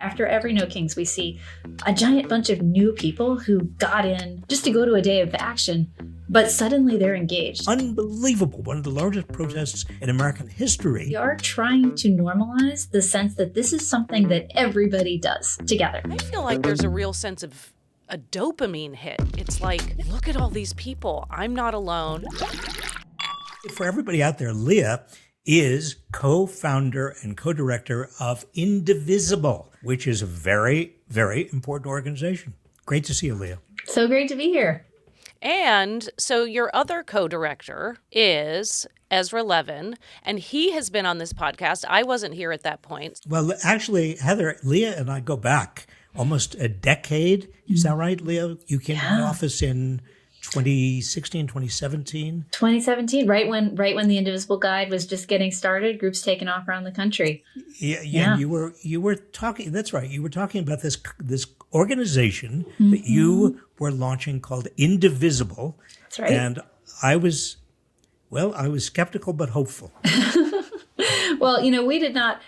After every No Kings, we see a giant bunch of new people who got in just to go to a day of action, but suddenly they're engaged. Unbelievable. One of the largest protests in American history. We are trying to normalize the sense that this is something that everybody does together. I feel like there's a real sense of a dopamine hit. It's like, look at all these people. I'm not alone. For everybody out there, Leah is co-founder and co-director of Indivisible, which is a very, very important organization. Great to see you, Leah. So great to be here. And so your other co-director is Ezra Levin, and he has been on this podcast. I wasn't here at that point. Well, actually, Heather, Leah and I go back almost a decade. Is that right, Leah? You came to my office in 2016, 2017? 2017, right when the Indivisible Guide was just getting started, groups taking off around the country. Yeah. You were talking. That's right. You were talking about this organization that you were launching called Indivisible. That's right. And I was skeptical but hopeful. Well, we did not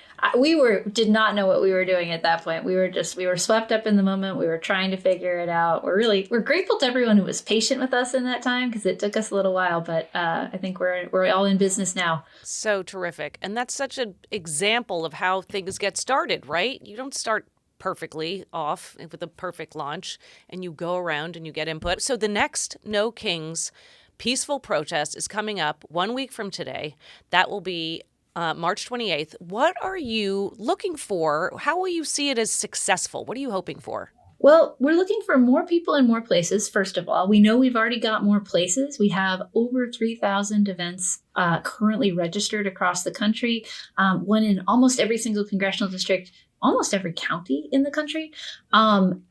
know what we were doing at that point. We were swept up in the moment. We were trying to figure it out. We're grateful to everyone who was patient with us in that time because it took us a little while, but I think we're all in business now. So terrific. And that's such an example of how things get started, right? You don't start perfectly off with a perfect launch and you go around and you get input. So the next No Kings peaceful protest is coming up 1 week from today. That will be March 28th. What are you looking for? How will you see it as successful? What are you hoping for? Well, we're looking for more people in more places, first of all. We know we've already got more places. We have over 3,000 events currently registered across the country, one in almost every single congressional district, almost every county in the country.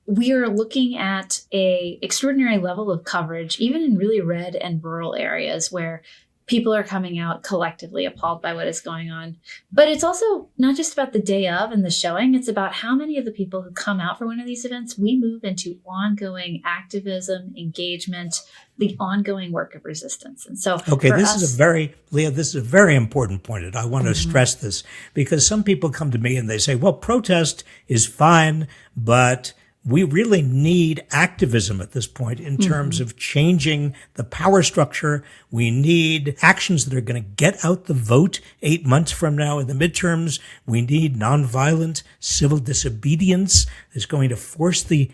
We are looking at an extraordinary level of coverage, even in really red and rural areas where people are coming out collectively appalled by what is going on. But it's also not just about the day of and the showing. It's about how many of the people who come out for one of these events, we move into ongoing activism, engagement, the ongoing work of resistance. And so Leah, this is a very important point. And I want to stress this because some people come to me and they say, well, protest is fine, but we really need activism at this point in terms of changing the power structure. We need actions that are going to get out the vote 8 months from now in the midterms. We need nonviolent civil disobedience that's going to force the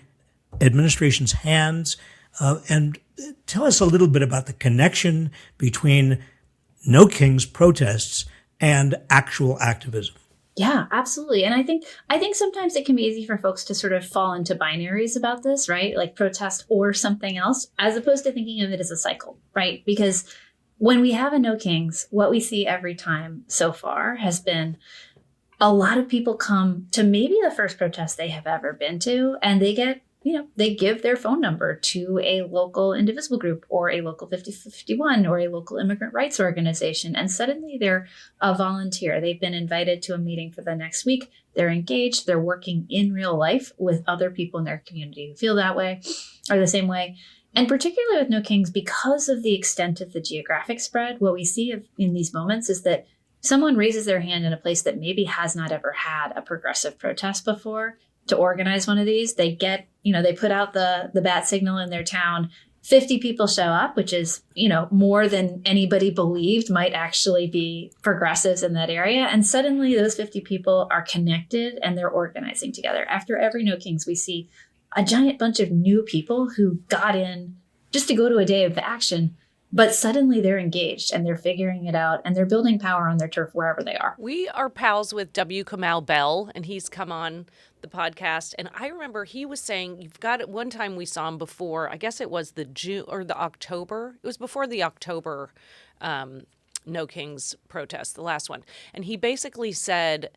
administration's hands. And tell us a little bit about the connection between No Kings protests and actual activism. Yeah, absolutely. And I think sometimes it can be easy for folks to sort of fall into binaries about this, right? Like protest or something else, as opposed to thinking of it as a cycle, right? Because when we have a No Kings, what we see every time so far has been a lot of people come to maybe the first protest they have ever been to, and they get, they give their phone number to a local Indivisible group or a local 5051 or a local immigrant rights organization. And suddenly they're a volunteer. They've been invited to a meeting for the next week. They're engaged. They're working in real life with other people in their community who feel that way or the same way. And particularly with No Kings, because of the extent of the geographic spread, what we see in these moments is that someone raises their hand in a place that maybe has not ever had a progressive protest before to organize one of these. They get, they put out the bat signal in their town. 50 people show up, which is, more than anybody believed might actually be progressives in that area. And suddenly those 50 people are connected and they're organizing together. After every No Kings, we see a giant bunch of new people who got in just to go to a day of action, but suddenly they're engaged and they're figuring it out and they're building power on their turf wherever they are. We are pals with W. Kamau Bell, and he's come on the podcast. And I remember he was saying, you've got it. One time we saw him before, I guess it was the June or the October. It was before the October No Kings protest, the last one. And he basically said,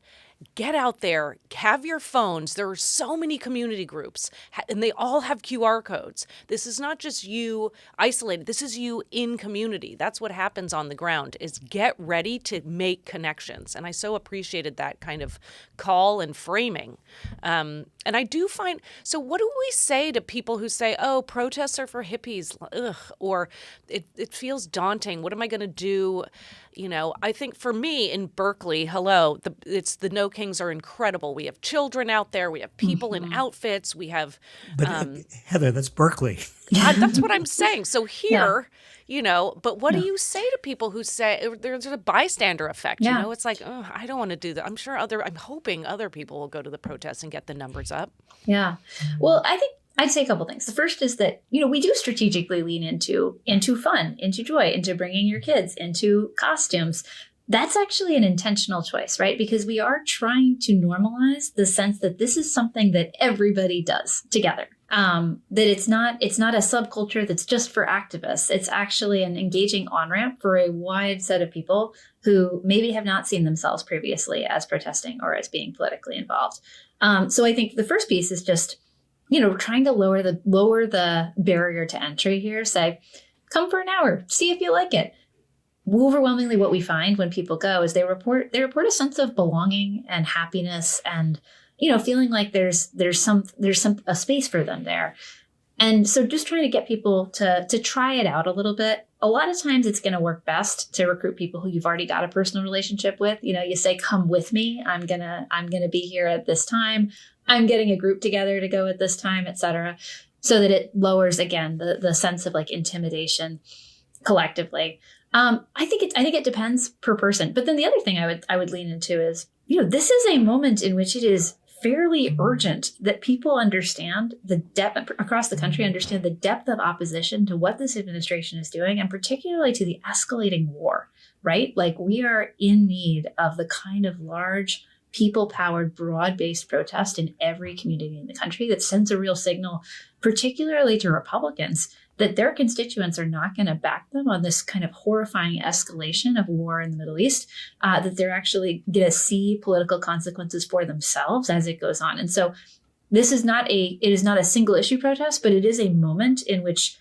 get out there, have your phones. There are so many community groups and they all have QR codes. This is not just you isolated. This is you in community. That's what happens on the ground is get ready to make connections. And I so appreciated that kind of call and framing. And I do find, so what do we say to people who say, oh, protests are for hippies, ugh, or it feels daunting. What am I going to do? I think for me in Berkeley, it's the No No Kings are incredible. We have children out there. We have people in outfits. We have, But Heather, that's Berkeley. that's what I'm saying. So Yeah. here, but what do you say to people who say there's a bystander effect? Yeah. It's like, oh, I don't want to do that. I'm hoping other people will go to the protests and get the numbers up. Yeah. Well, I think I'd say a couple things. The first is that, we do strategically lean into fun, into joy, into bringing your kids, into costumes. That's actually an intentional choice, right? Because we are trying to normalize the sense that this is something that everybody does together. That it's not a subculture that's just for activists. It's actually an engaging on-ramp for a wide set of people who maybe have not seen themselves previously as protesting or as being politically involved. So I think the first piece is just, trying to lower the barrier to entry here. Say, come for an hour, see if you like it. Overwhelmingly, what we find when people go is they report a sense of belonging and happiness, and feeling like there's a space for them there. And so just trying to get people to try it out a little bit. A lot of times it's going to work best to recruit people who you've already got a personal relationship with. You say, come with me. I'm going to be here at this time. I'm getting a group together to go at this time, et cetera, so that it lowers, again, the sense of like intimidation collectively. I think it depends per person. But then the other thing I would lean into is, this is a moment in which it is fairly urgent that people understand the depth across the country, understand the depth of opposition to what this administration is doing, and particularly to the escalating war, right? Like, we are in need of the kind of large, people-powered, broad-based protest in every community in the country that sends a real signal, particularly to Republicans, that their constituents are not going to back them on this kind of horrifying escalation of war in the Middle East, that they're actually going to see political consequences for themselves as it goes on. And so it is not a single issue protest, but it is a moment in which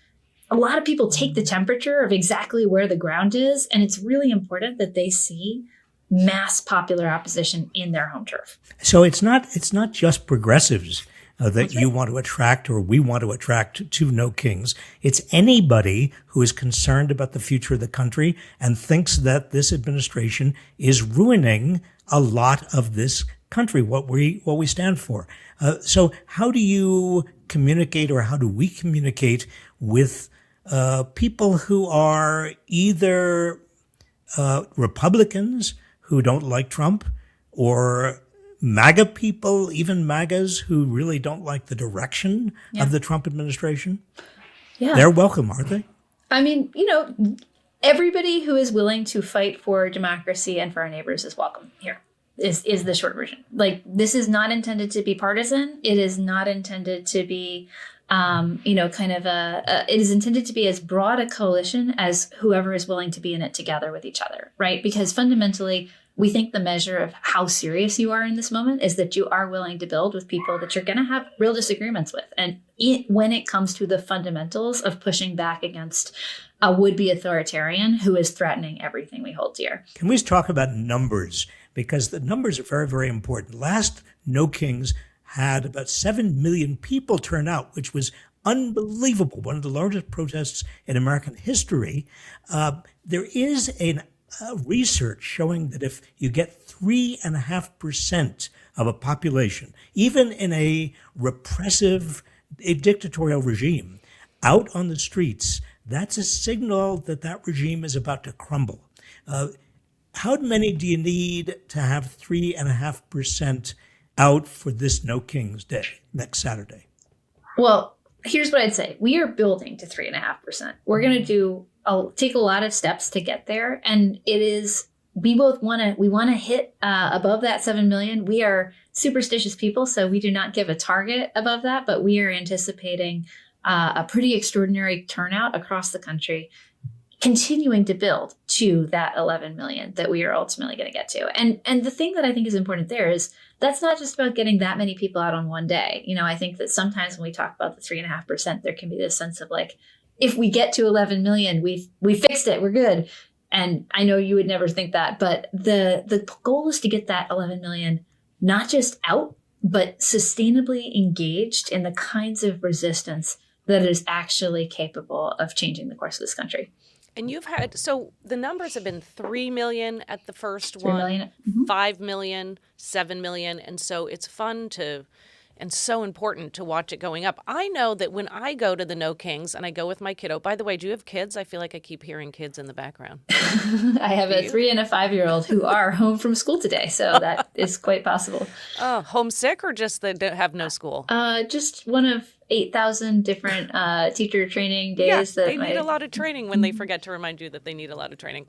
a lot of people take the temperature of exactly where the ground is. And it's really important that they see mass popular opposition in their home turf. So it's not just progressives that you want to attract, or we want to attract to No Kings. It's anybody who is concerned about the future of the country and thinks that this administration is ruining a lot of this country, what we stand for. So how do you communicate, or how do we communicate with people who are either Republicans who don't like Trump, or MAGA people, even MAGAs who really don't like the direction of the Trump administration? Yeah. They're welcome, aren't they? I mean, everybody who is willing to fight for democracy and for our neighbors is welcome here, is the short version. Like, this is not intended to be partisan. It is not intended to be, it is intended to be as broad a coalition as whoever is willing to be in it together with each other, right? Because fundamentally, we think the measure of how serious you are in this moment is that you are willing to build with people that you're going to have real disagreements with. And when it comes to the fundamentals of pushing back against a would-be authoritarian who is threatening everything we hold dear. Can we talk about numbers? Because the numbers are very, very important. Last No Kings had about 7 million people turn out, which was unbelievable. One of the largest protests in American history. There is research showing that if you get 3.5% of a population, even in a dictatorial regime, out on the streets, that's a signal that regime is about to crumble. How many do you need to have 3.5% out for this No Kings Day next Saturday? Well, here's what I'd say. We are building to 3.5%. We're going to take a lot of steps to get there. And we want to hit above that 7 million. We are superstitious people, so we do not give a target above that, but we are anticipating a pretty extraordinary turnout across the country, continuing to build to that 11 million that we are ultimately going to get to. And the thing that I think is important there is that's not just about getting that many people out on one day. I think that sometimes when we talk about the 3.5%, there can be this sense of like, if we get to 11 million, we fixed it, we're good. And I know you would never think that, but the goal is to get that 11 million not just out, but sustainably engaged in the kinds of resistance that is actually capable of changing the course of this country. And you've had, so the numbers have been 3 million at the first 3 one, million. Mhm. 5 million, 7 million. And so it's fun to, and so important to watch it going up. I know that when I go to the No Kings and I go with my kiddo, by the way, do you have kids? I feel like I keep hearing kids in the background. I have a 3 and a 5-year-old who are home from school today, so that is quite possible. Oh, homesick or just they don't have no school? Just one of 8,000 different teacher training days Yeah, that they need a lot of training when they forget to remind you that they need a lot of training.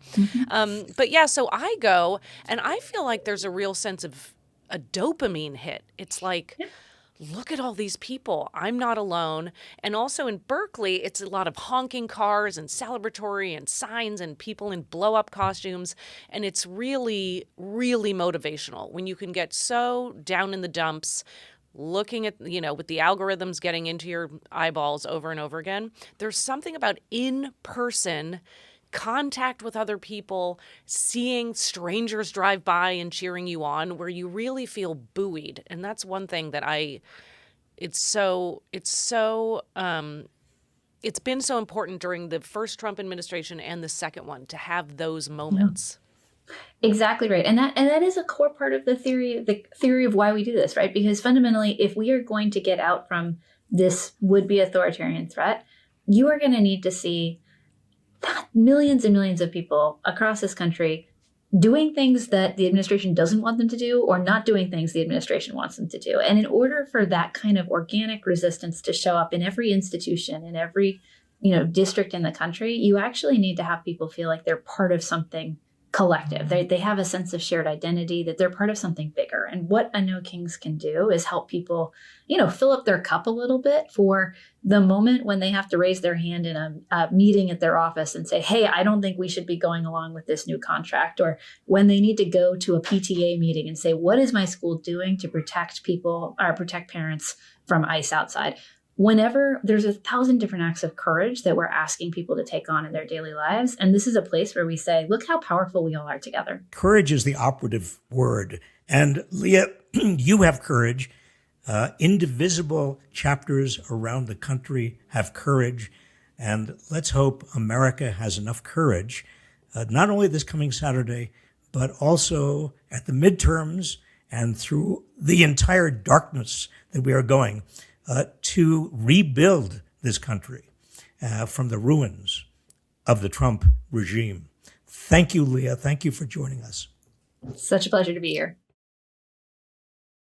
But yeah, so I go and I feel like there's a real sense of a dopamine hit. It's like, look at all these people. I'm not alone. And also in Berkeley, it's a lot of honking cars and celebratory and signs and people in blow up costumes. And it's really, really motivational when you can get so down in the dumps, looking at, with the algorithms getting into your eyeballs over and over again. There's something about in person contact with other people, seeing strangers drive by and cheering you on, where you really feel buoyed. And that's one thing that it's been so important during the first Trump administration and the second one to have those moments. Exactly right. And that is a core part of the theory of why we do this, right? Because fundamentally, if we are going to get out from this would-be authoritarian threat, you are going to need to see millions and millions of people across this country doing things that the administration doesn't want them to do or not doing things the administration wants them to do. And in order for that kind of organic resistance to show up in every institution, in every district in the country, you actually need to have people feel like they're part of something collective. They have a sense of shared identity, that they're part of something bigger. And what a No Kings can do is help people, fill up their cup a little bit for the moment when they have to raise their hand in a meeting at their office and say, hey, I don't think we should be going along with this new contract. Or when they need to go to a PTA meeting and say, what is my school doing to protect people or protect parents from ICE outside? Whenever there's 1,000 different acts of courage that we're asking people to take on in their daily lives. And this is a place where we say, look how powerful we all are together. Courage is the operative word. And Leah, you have courage. Indivisible chapters around the country have courage. And let's hope America has enough courage, not only this coming Saturday, but also at the midterms and through the entire darkness that we are going, to rebuild this country from the ruins of the Trump regime. Thank you, Leah. Thank you for joining us. Such a pleasure to be here.